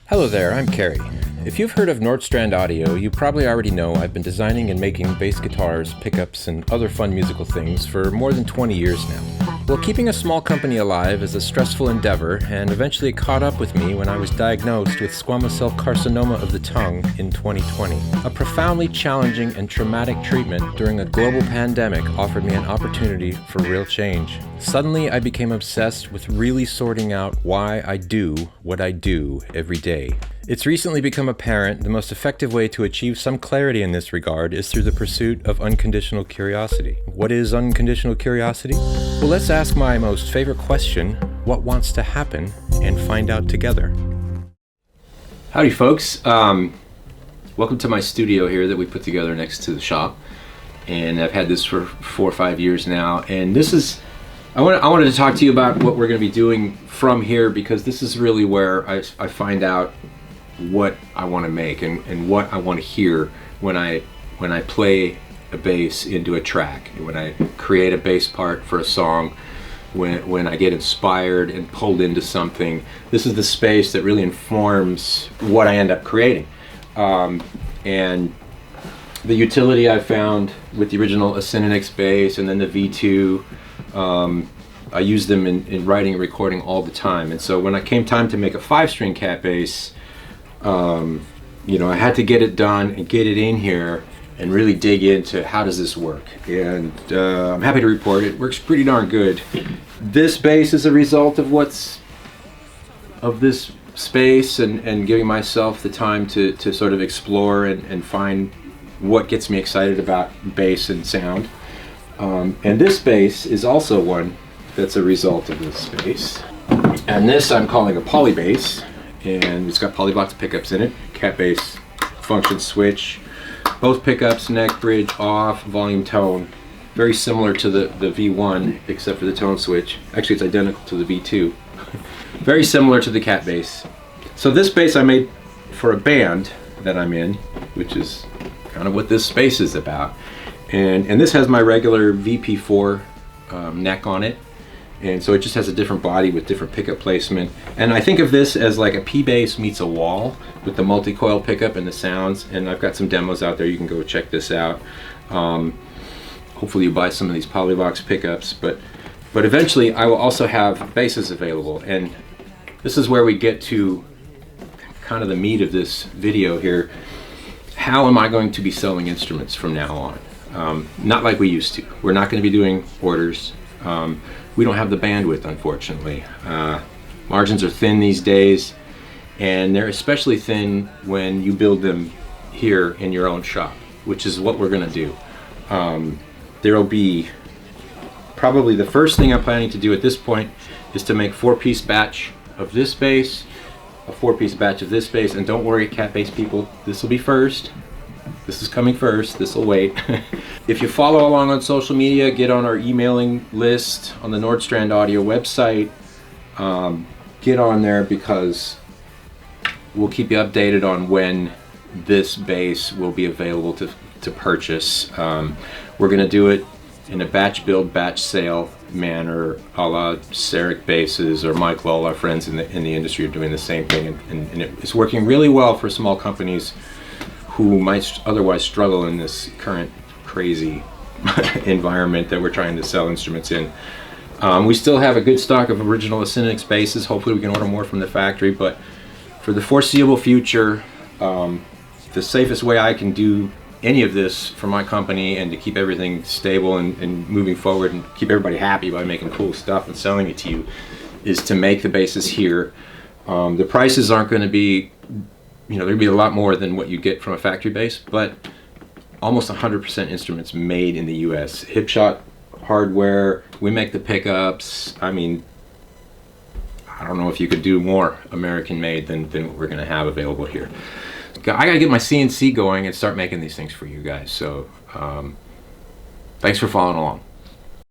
Hello there, I'm Carey. If you've heard of Nordstrand Audio, you probably already know I've been designing and making bass guitars, pickups, and other fun musical things for more than 20 years now. Well, keeping a small company alive is a stressful endeavor, and eventually it caught up with me when I was diagnosed with squamous cell carcinoma of the tongue in 2020. A profoundly challenging and traumatic treatment during a global pandemic offered me an opportunity for real change. Suddenly, I became obsessed with really sorting out why I do what I do every day. It's recently become apparent the most effective way to achieve some clarity in this regard is through the pursuit of unconditional curiosity. What is unconditional curiosity? Well, let's ask my most favorite question, what wants to happen, and find out together. Howdy folks, welcome to my studio here that we put together next to the shop, and I've had this for 4 or 5 years now, and this is I wanted to talk to you about what we're going to be doing from here, because this is really where I find out what I want to make and what I want to hear when I play a bass into a track, when I create a bass part for a song, when I get inspired and pulled into something. This is the space that really informs what I end up creating. And the utility I found with the original Asynenix bass and then the V2, I use them in writing and recording all the time. And so when it came time to make a 5-string cat bass, I had to get it done and get it in here and really dig into how does this work. And I'm happy to report it works pretty darn good. This bass is a result of this space and giving myself the time to sort of explore and find what gets me excited about bass and sound. And this bass is also one that's a result of this space. And this I'm calling a poly bass, and it's got polybox pickups in it, cat bass function switch, both pickups, neck, bridge, off, volume, tone. Very similar to the V1 except for the tone switch. Actually, it's identical to the V2. Very similar to the cat bass. So this bass I made for a band that I'm in, which is kind of what this space is about. And this has my regular VP4 neck on it, and so it just has a different body with different pickup placement. And I think of this as like a P-bass meets a wall with the multi-coil pickup and the sounds, and I've got some demos out there. You can go check this out. Hopefully you buy some of these polybox pickups, but eventually I will also have basses available, and this is where we get to kind of the meat of this video here. How am I going to be selling instruments from now on? Not like we used to. We're not going to be doing orders. We don't have the bandwidth, unfortunately. Margins are thin these days, and they're especially thin when you build them here in your own shop, which is what we're going to do. There will be probably the first thing I'm planning to do at this point is to make 4-piece batch of this bass, a 4-piece batch of this bass, and don't worry, cat bass people, this will be first. This is coming first, this will wait. If you follow along on social media, get on our emailing list on the Nordstrand Audio website. Get on there, because we'll keep you updated on when this bass will be available to purchase. We're going to do it in a batch build, batch sale manner, a la Seric basses, or Mike Lowell. Our friends in the industry are doing the same thing, and it's working really well for small companies who might otherwise struggle in this current crazy environment that we're trying to sell instruments in. We still have a good stock of original Asynenix basses. Hopefully we can order more from the factory, but for the foreseeable future, the safest way I can do any of this for my company and to keep everything stable and moving forward and keep everybody happy by making cool stuff and selling it to you is to make the basses here. The prices aren't going to be, there'd be a lot more than what you get from a factory bass, but almost 100% instruments made in the US. Hipshot hardware, we make the pickups. I mean, I don't know if you could do more American made than what we're gonna have available here. I gotta get my CNC going and start making these things for you guys. So thanks for following along.